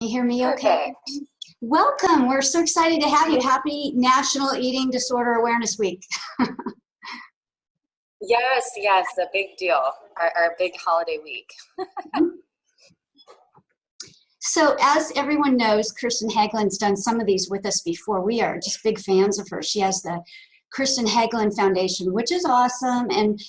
You hear me okay? Perfect. Welcome. We're so excited to have you. Happy National Eating Disorder Awareness Week. Yes, a big deal. Our big holiday week. So as everyone knows, Kirsten Haglund's done some of these with us before. We are just big fans of her. She has the Kirsten Haglund Foundation, which is awesome, and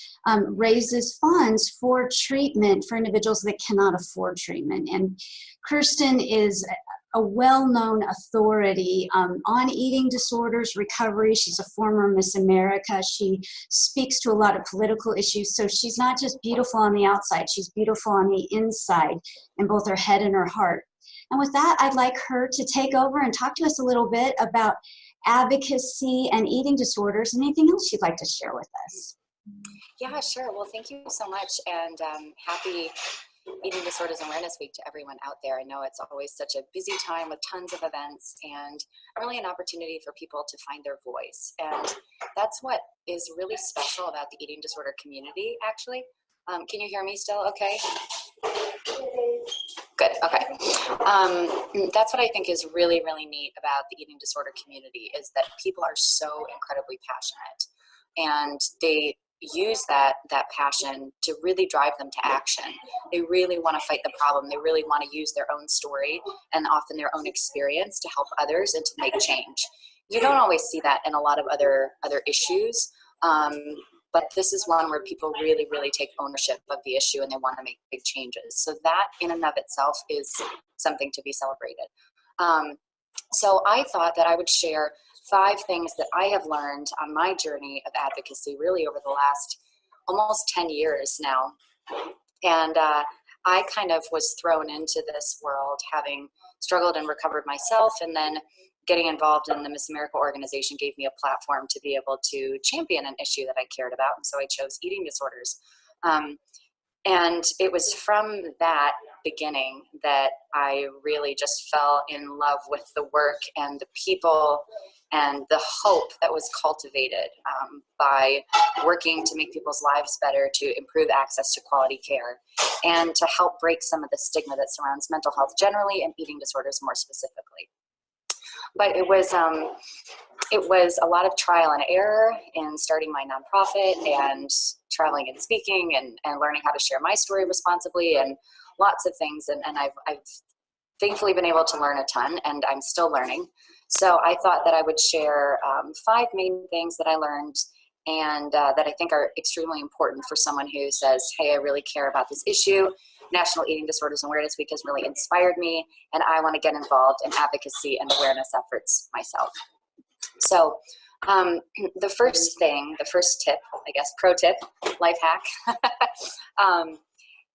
raises funds for treatment for individuals that cannot afford treatment. And Kirsten is a well-known authority on eating disorders recovery. She's a former Miss America. She speaks to a lot of political issues. So she's not just beautiful on the outside, she's beautiful on the inside in both her head and her heart. And with that, I'd like her to take over and talk to us a little bit about advocacy and eating disorders and anything else you'd like to share with us. Yeah, sure. Well, thank you so much, and happy Eating Disorders Awareness Week to everyone out there. I know it's always such a busy time with tons of events, and really an opportunity for people to find their voice. And that's what is really special about the eating disorder community, actually. Can you hear me still okay? Good, okay. That's what I think is really, really neat about the eating disorder community, is that people are so incredibly passionate, and they use that passion to really drive them to action. They really want to fight the problem. They really want to use their own story and often their own experience to help others and to make change. You don't always see that in a lot of other issues, but this is one where people really, really take ownership of the issue and they want to make big changes. So that in and of itself is something to be celebrated. So I thought that I would share 5 things that I have learned on my journey of advocacy, really over the last almost 10 years now. And I kind of was thrown into this world, having struggled and recovered myself, and then getting involved in the Miss America organization gave me a platform to be able to champion an issue that I cared about. And so I chose eating disorders. And it was from that beginning that I really just fell in love with the work and the people and the hope that was cultivated by working to make people's lives better, to improve access to quality care, and to help break some of the stigma that surrounds mental health generally and eating disorders more specifically. But it was a lot of trial and error in starting my nonprofit and traveling and speaking and learning how to share my story responsibly and lots of things. And I've thankfully been able to learn a ton, and I'm still learning. So I thought that I would share 5 main things that I learned and that I think are extremely important for someone who says, hey, I really care about this issue. National Eating Disorders Awareness Week has really inspired me, and I want to get involved in advocacy and awareness efforts myself. So the first tip, I guess, pro tip, life hack,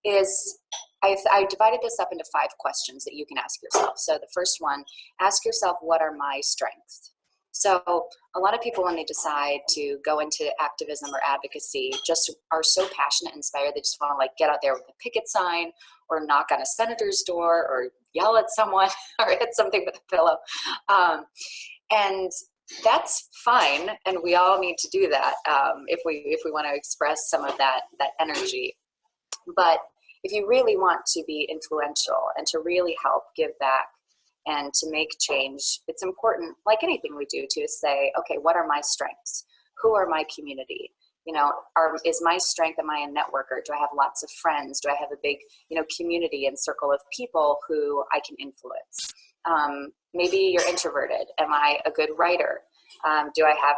is I divided this up into 5 questions that you can ask yourself. So the first one, ask yourself, what are my strengths? So a lot of people, when they decide to go into activism or advocacy, just are so passionate and inspired, they just want to like get out there with a picket sign or knock on a senator's door or yell at someone or hit something with a pillow. And that's fine, and we all need to do that if we want to express some of that energy. But if you really want to be influential and to really help give back and to make change, it's important, like anything we do, to say, okay, what are my strengths? Who are my community? You know, is my strength, am I a networker? Do I have lots of friends? Do I have a big, community and circle of people who I can influence? Maybe you're introverted. Am I a good writer? Do I have,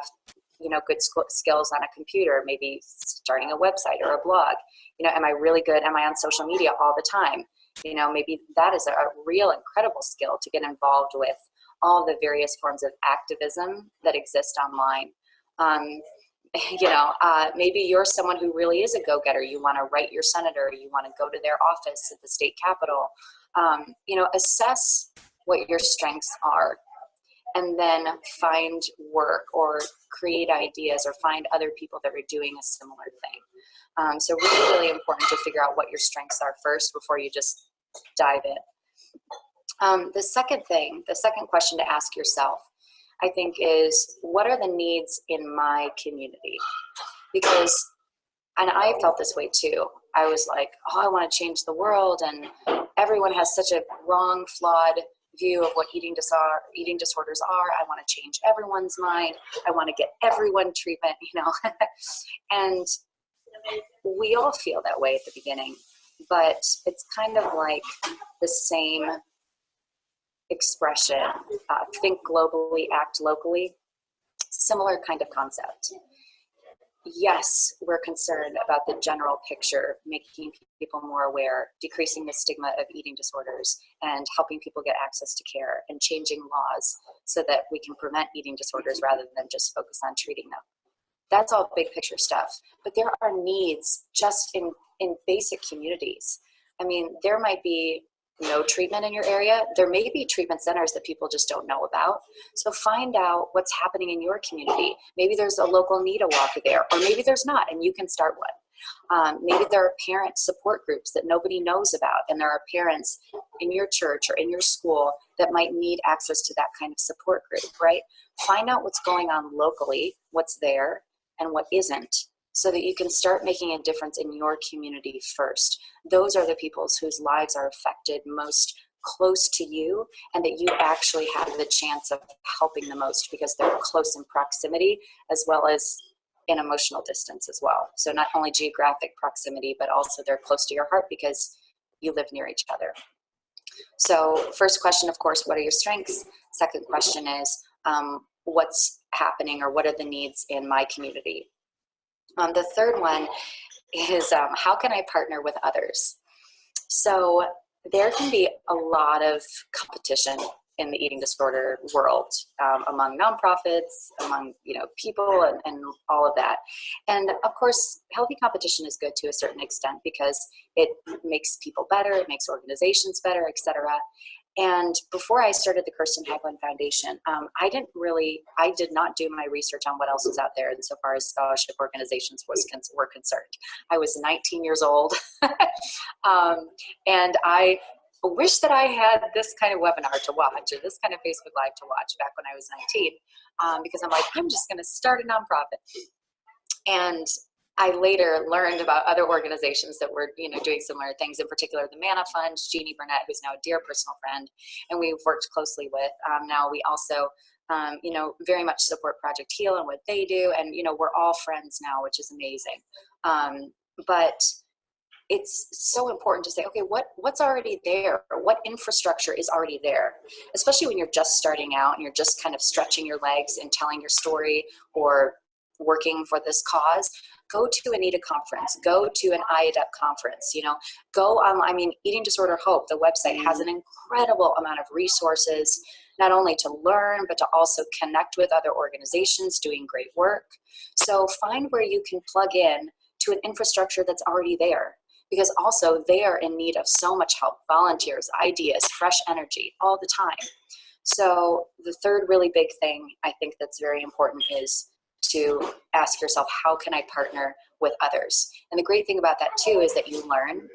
good skills on a computer, maybe starting a website or a blog? Am I really good? Am I on social media all the time? Maybe that is a real incredible skill to get involved with all the various forms of activism that exist online. Maybe you're someone who really is a go-getter. You want to write your senator. You want to go to their office at the state capitol. Assess what your strengths are, and then find work or create ideas or find other people that are doing a similar thing. So really, really important to figure out what your strengths are first before you just dive in. The second question to ask yourself, I think, is what are the needs in my community? Because, and I felt this way too. I was like, oh, I want to change the world, and everyone has such a wrong, flawed view of what eating disorders are. I want to change everyone's mind. I want to get everyone treatment, and we all feel that way at the beginning, but it's kind of like the same expression, think globally, act locally, similar kind of concept. Yes, we're concerned about the general picture, making people more aware, decreasing the stigma of eating disorders, and helping people get access to care, and changing laws so that we can prevent eating disorders rather than just focus on treating them. That's all big picture stuff. But there are needs just in basic communities. I mean, there might be no treatment in your area. There may be treatment centers that people just don't know about. So find out what's happening in your community. Maybe there's a local NEDA walker there, or maybe there's not, and you can start one. Maybe there are parent support groups that nobody knows about, and there are parents in your church or in your school that might need access to that kind of support group, right? Find out what's going on locally, what's there, and what isn't, so that you can start making a difference in your community first. Those are the people whose lives are affected most close to you, and that you actually have the chance of helping the most because they're close in proximity as well as in emotional distance as well. So not only geographic proximity, but also they're close to your heart because you live near each other. So first question, of course, what are your strengths? Second question is, what's happening or what are the needs in my community? The third one is, how can I partner with others? So there can be a lot of competition in the eating disorder world, among nonprofits, among people, and all of that. And of course, healthy competition is good to a certain extent because it makes people better, it makes organizations better, etc. And before I started the Kirsten Haglund Foundation, I did not do my research on what else was out there insofar as scholarship organizations were concerned. I was 19 years old, and I wish that I had this kind of webinar to watch, or this kind of Facebook Live to watch back when I was 19, because I'm like, I'm just going to start a nonprofit. And I later learned about other organizations that were, doing similar things, in particular the Manna Fund, Jeannie Burnett, who's now a dear personal friend, and we've worked closely with. Now we also, very much support Project Heal and what they do, and, we're all friends now, which is amazing. But it's so important to say, okay, what's already there? What infrastructure is already there? Especially when you're just starting out and you're just kind of stretching your legs and telling your story or working for this cause. Go to a NEDA conference, go to an IADEP conference, go on, Eating Disorder Hope, the website has an incredible amount of resources, not only to learn, but to also connect with other organizations doing great work. So find where you can plug in to an infrastructure that's already there, because also they are in need of so much help, volunteers, ideas, fresh energy all the time. So the third really big thing I think that's very important is to ask yourself, how can I partner with others? And the great thing about that too is that you learn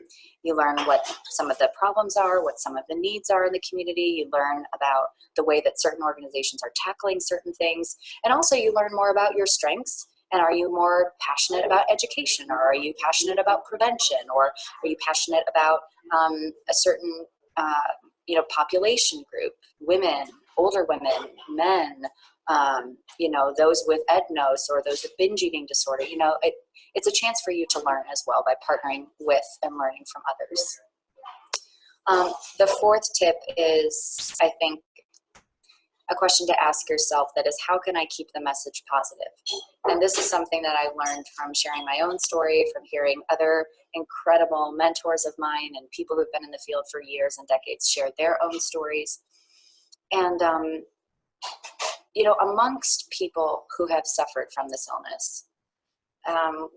what some of the problems are, what some of the needs are in the community. You learn about the way that certain organizations are tackling certain things. And also you learn more about your strengths. And are you more passionate about education, or are you passionate about prevention, or are you passionate about a certain population group, women, older women, men, those with EDNOS or those with binge eating disorder. It's a chance for you to learn as well by partnering with and learning from others. The fourth tip is, I think, a question to ask yourself that is, how can I keep the message positive? And this is something that I learned from sharing my own story, from hearing other incredible mentors of mine and people who've been in the field for years and decades share their own stories. And, amongst people who have suffered from this illness,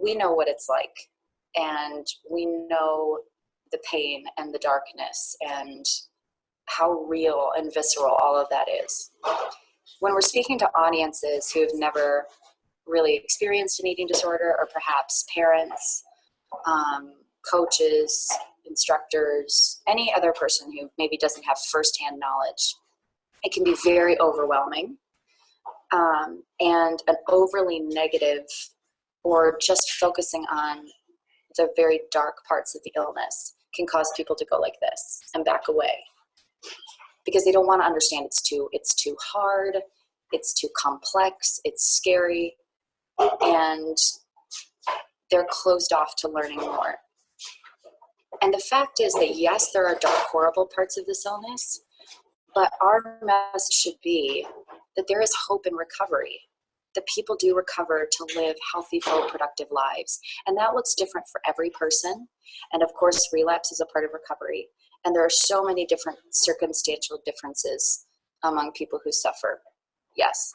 we know what it's like, and we know the pain and the darkness and how real and visceral all of that is. When we're speaking to audiences who have never really experienced an eating disorder, or perhaps parents, coaches, instructors, any other person who maybe doesn't have firsthand knowledge, it can be very overwhelming, and an overly negative, or just focusing on the very dark parts of the illness can cause people to go like this and back away because they don't want to understand. It's too hard, it's too complex, it's scary, and they're closed off to learning more. And the fact is that yes, there are dark, horrible parts of this illness, but our message should be that there is hope in recovery, that people do recover to live healthy, full, productive lives. And that looks different for every person. And of course, relapse is a part of recovery. And there are so many different circumstantial differences among people who suffer. Yes.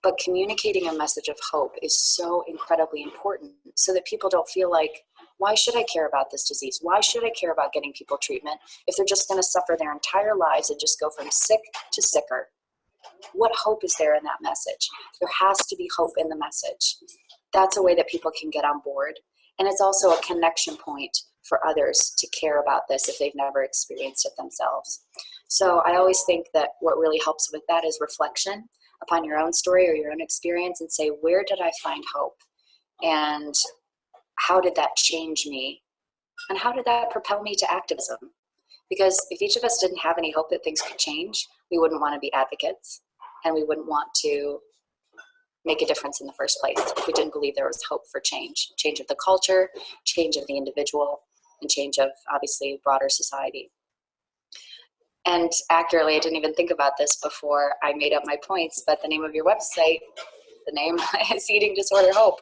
But communicating a message of hope is so incredibly important so that people don't feel like, why should I care about this disease? Why should I care about getting people treatment if they're just going to suffer their entire lives and just go from sick to sicker? What hope is there in that message? There has to be hope in the message. That's a way that people can get on board. And it's also a connection point for others to care about this if they've never experienced it themselves. So I always think that what really helps with that is reflection upon your own story or your own experience and say, where did I find hope? And how did that change me? And how did that propel me to activism? Because if each of us didn't have any hope that things could change, we wouldn't want to be advocates and we wouldn't want to make a difference in the first place if we didn't believe there was hope for change of the culture, change of the individual, and change of, obviously, broader society. And accurately, I didn't even think about this before I made up my points, but the name of your website, the name is Eating Disorder Hope.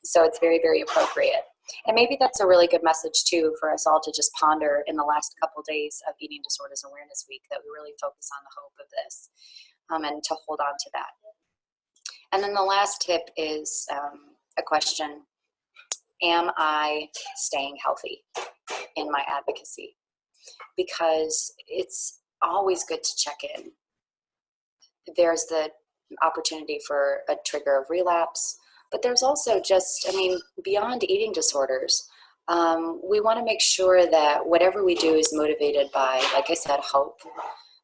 So it's very, very appropriate. And maybe that's a really good message, too, for us all to just ponder in the last couple days of Eating Disorders Awareness Week, that we really focus on the hope of this and to hold on to that. And then the last tip is a question: am I staying healthy in my advocacy? Because it's always good to check in. There's the opportunity for a trigger of relapse, but there's also just, beyond eating disorders, we want to make sure that whatever we do is motivated by, like I said, hope,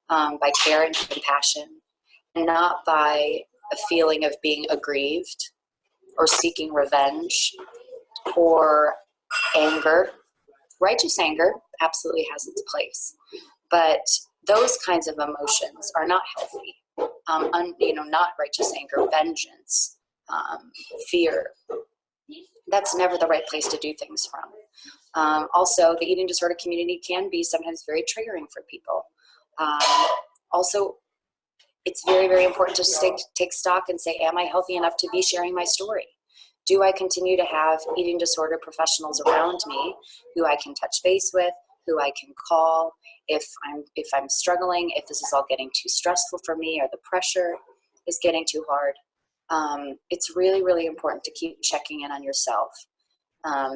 by care and compassion, and not by a feeling of being aggrieved or seeking revenge or anger. Righteous anger absolutely has its place, but those kinds of emotions are not healthy. Not righteous anger, vengeance, fear. That's never the right place to do things from. Also, the eating disorder community can be sometimes very triggering for people. Also, it's very, very important to take stock and say, am I healthy enough to be sharing my story? Do I continue to have eating disorder professionals around me who I can touch base with, who I can call if I'm struggling, if this is all getting too stressful for me or the pressure is getting too hard? It's really, really important to keep checking in on yourself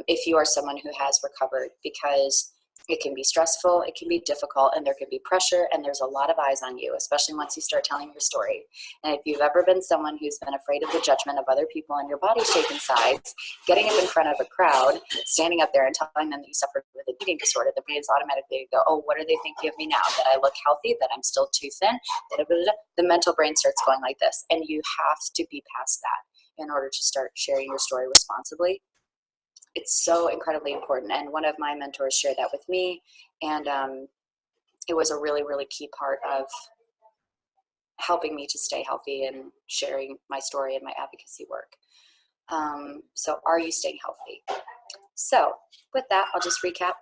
if you are someone who has recovered, because it can be stressful, it can be difficult, and there can be pressure, and there's a lot of eyes on you, especially once you start telling your story. And if you've ever been someone who's been afraid of the judgment of other people and your body shape and size, getting up in front of a crowd, standing up there and telling them that you suffered with an eating disorder, the brain is automatically go, oh, what are they thinking of me now? That I look healthy, that I'm still too thin? The mental brain starts going like this, and you have to be past that in order to start sharing your story responsibly. It's so incredibly important. And one of my mentors shared that with me. And it was a really, really key part of helping me to stay healthy and sharing my story and my advocacy work. So are you staying healthy? So with that, I'll just recap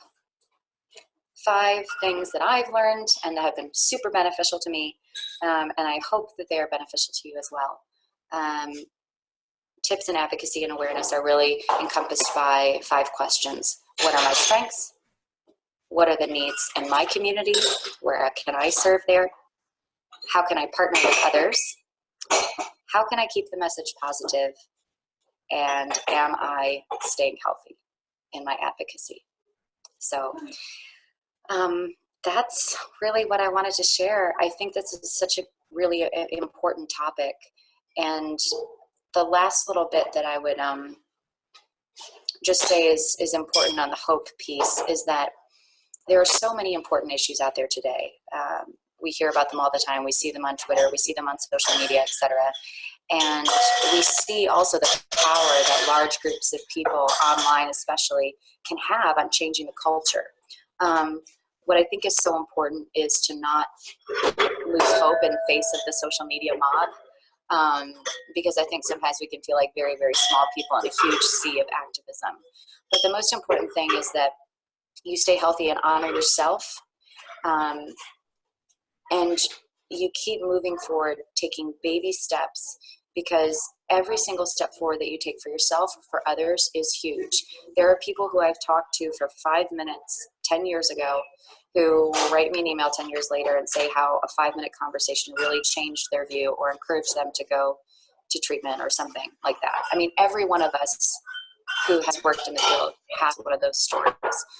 5 things that I've learned and that have been super beneficial to me. And I hope that they are beneficial to you as well. Tips in advocacy and awareness are really encompassed by 5 questions. What are my strengths? What are the needs in my community? Where can I serve there? How can I partner with others? How can I keep the message positive? And am I staying healthy in my advocacy? So that's really what I wanted to share. I think this is such a really important topic. And the last little bit that I would just say is important on the hope piece is that there are so many important issues out there today. We hear about them all the time. We see them on Twitter. We see them on social media, etc. And we see also the power that large groups of people, online especially, can have on changing the culture. What I think is so important is to not lose hope in face of the social media mob, because I think sometimes we can feel like very, very small people in a huge sea of activism. But the most important thing is that you stay healthy and honor yourself, and you keep moving forward, taking baby steps, because every single step forward that you take for yourself or for others is huge. There are people who I've talked to for 5 minutes 10 years ago who will write me an email 10 years later and say how a 5-minute conversation really changed their view or encouraged them to go to treatment or something like that. I mean, every one of us who has worked in the field has one of those stories.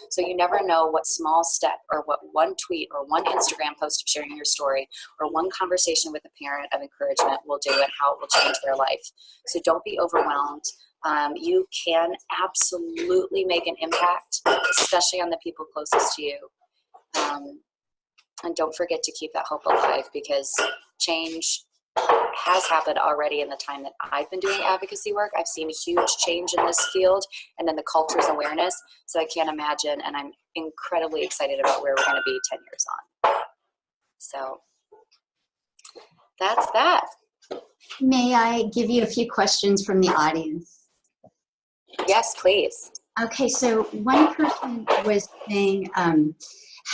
So you never know what small step or what one tweet or one Instagram post of sharing your story or one conversation with a parent of encouragement will do and how it will change their life. So don't be overwhelmed. You can absolutely make an impact, especially on the people closest to you. And don't forget to keep that hope alive, because change has happened already in the time that I've been doing advocacy work. I've seen a huge change in this field and in the culture's awareness. So I can't imagine, and I'm incredibly excited about where we're going to be 10 years on. So that's that. May I give you a few questions from the audience? Yes, please. Okay, so one person was saying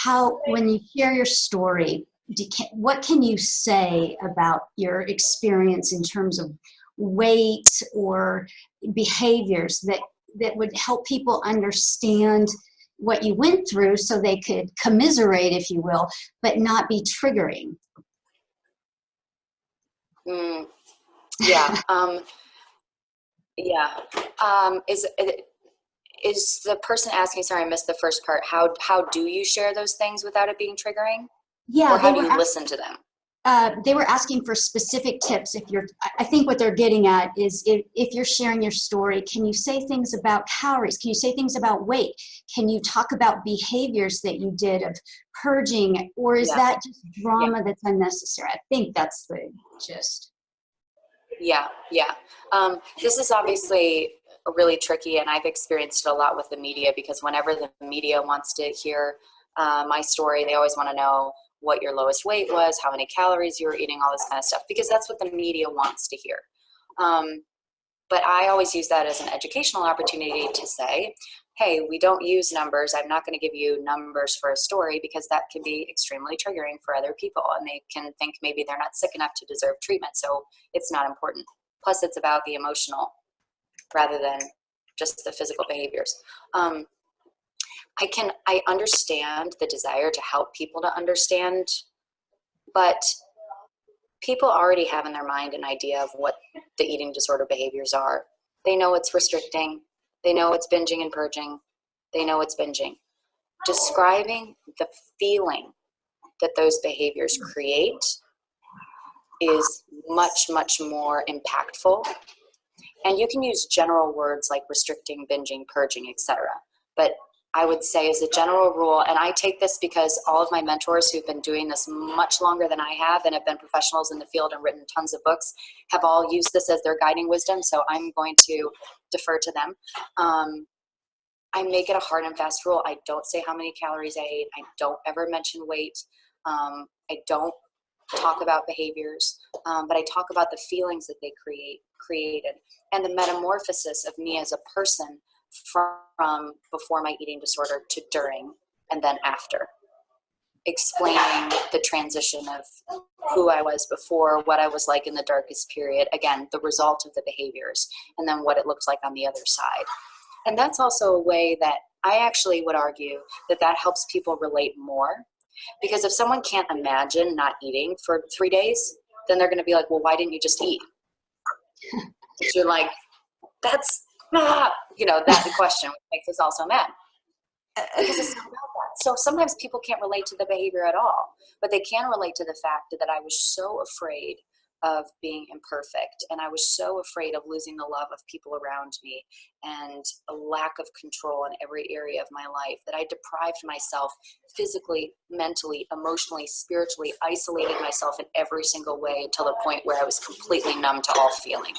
how, when you share your story, what can you say about your experience in terms of weight or behaviors that would help people understand what you went through so they could commiserate, if you will, but not be triggering? Yeah. Yeah. Is the person asking, sorry, I missed the first part, how do you share those things without it being triggering? Yeah. Or how do you listen to them? They were asking for specific tips. I think what they're getting at is if you're sharing your story, can you say things about calories? Can you say things about weight? Can you talk about behaviors that you did of purging, or is that just drama that's unnecessary? I think that's the gist. Yeah. This is obviously really tricky, and I've experienced it a lot with the media, because whenever the media wants to hear my story, they always want to know what your lowest weight was, how many calories you were eating, all this kind of stuff, because that's what the media wants to hear. But I always use that as an educational opportunity to say, hey, we don't use numbers. I'm not going to give you numbers for a story, because that can be extremely triggering for other people, and they can think maybe they're not sick enough to deserve treatment, so it's not important. Plus, it's about the emotional rather than just the physical behaviors. I understand the desire to help people to understand, but people already have in their mind an idea of what the eating disorder behaviors are. They know it's restricting. They know it's binging and purging. They know it's binging. Describing the feeling that those behaviors create is much, much more impactful. And you can use general words like restricting, binging, purging, etc. But I would say, as a general rule, and I take this because all of my mentors who've been doing this much longer than I have and have been professionals in the field and written tons of books have all used this as their guiding wisdom, so I'm going to defer to them. I make it a hard and fast rule. I don't say how many calories I ate. I don't ever mention weight. I don't talk about behaviors, but I talk about the feelings that they created and the metamorphosis of me as a person from before my eating disorder to during and then after, explaining the transition of who I was before, what I was like in the darkest period, again, the result of the behaviors, and then what it looks like on the other side. And that's also a way that I actually would argue that helps people relate more, because if someone can't imagine not eating for 3 days, then they're going to be like, well, why didn't you just eat? You're like, that's that question makes us also mad, because it's not about that. So sometimes people can't relate to the behavior at all, but they can relate to the fact that I was so afraid of being imperfect. And I was so afraid of losing the love of people around me and a lack of control in every area of my life that I deprived myself physically, mentally, emotionally, spiritually, isolated myself in every single way until the point where I was completely numb to all feeling.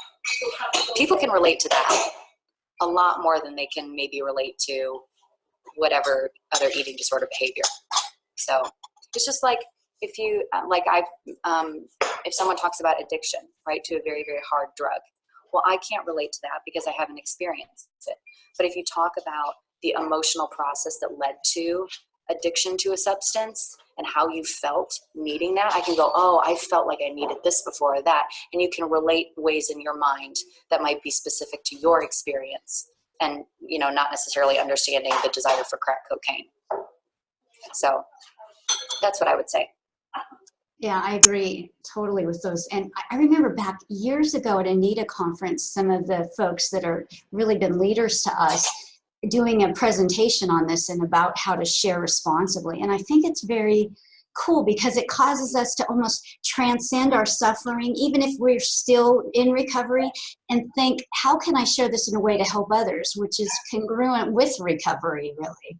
People can relate to that a lot more than they can maybe relate to whatever other eating disorder behavior. So it's just like, if you, if someone talks about addiction, right, to a very, very hard drug, well, I can't relate to that because I haven't experienced it. But if you talk about the emotional process that led to addiction to a substance and how you felt needing that, I can go, oh, I felt like I needed this before or that. And you can relate ways in your mind that might be specific to your experience and, you know, not necessarily understanding the desire for crack cocaine. So that's what I would say. Yeah, I agree totally with those. And I remember back years ago at a NEDA conference, some of the folks that are really been leaders to us doing a presentation on this and about how to share responsibly. And I think it's very cool because it causes us to almost transcend our suffering, even if we're still in recovery, and think, how can I share this in a way to help others, which is congruent with recovery, really.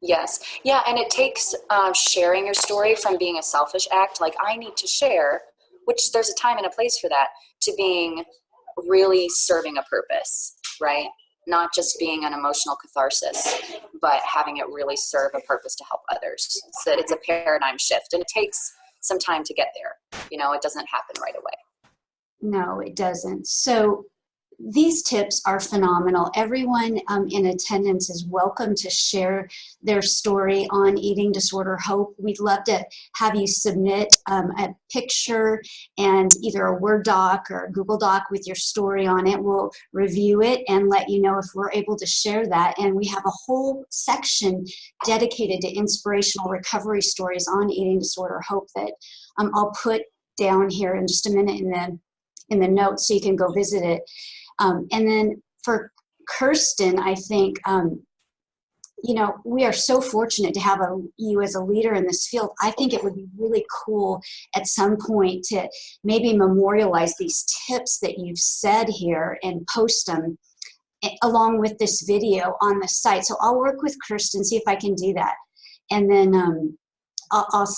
Yes. Yeah. And it takes sharing your story from being a selfish act, like I need to share, which there's a time and a place for that, to being really serving a purpose, right? Not just being an emotional catharsis, but having it really serve a purpose to help others. So it's a paradigm shift, and it takes some time to get there. You know, it doesn't happen right away. No, it doesn't. So these tips are phenomenal. Everyone in attendance is welcome to share their story on Eating Disorder Hope. We'd love to have you submit a picture and either a Word doc or a Google Doc with your story on it. We'll review it and let you know if we're able to share that. And we have a whole section dedicated to inspirational recovery stories on Eating Disorder Hope that I'll put down here in just a minute in the notes so you can go visit it. And then for Kirsten, I think, you know, we are so fortunate to have you as a leader in this field. I think it would be really cool at some point to maybe memorialize these tips that you've said here and post them along with this video on the site. So I'll work with Kirsten, see if I can do that. And then I'll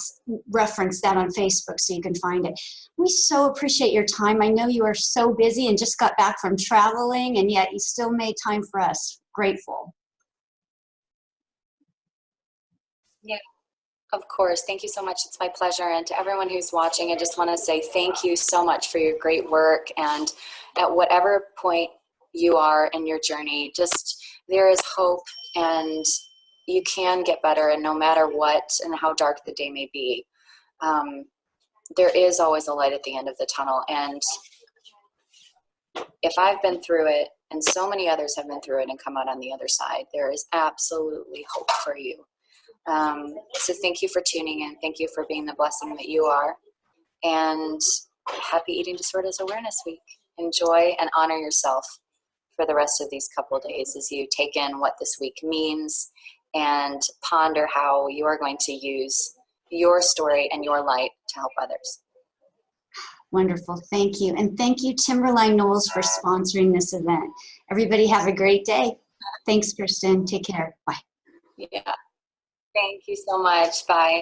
reference that on Facebook so you can find it. We so appreciate your time. I know you are so busy and just got back from traveling, and yet you still made time for us. Grateful. Yeah, of course. Thank you so much. It's my pleasure. And to everyone who's watching, I just want to say thank you so much for your great work. And at whatever point you are in your journey, just there is hope, and you can get better. And no matter what and how dark the day may be, there is always a light at the end of the tunnel. And if I've been through it, and so many others have been through it and come out on the other side, there is absolutely hope for you. So thank you for tuning in. Thank you for being the blessing that you are. And happy Eating Disorders Awareness Week. Enjoy and honor yourself for the rest of these couple of days as you take in what this week means and ponder how you are going to use your story and your light to help others. Wonderful. Thank you. And thank you, Timberline Knowles, for sponsoring this event. Everybody have a great day. Thanks, Kirsten. Take care. Bye. Yeah. Thank you so much. Bye.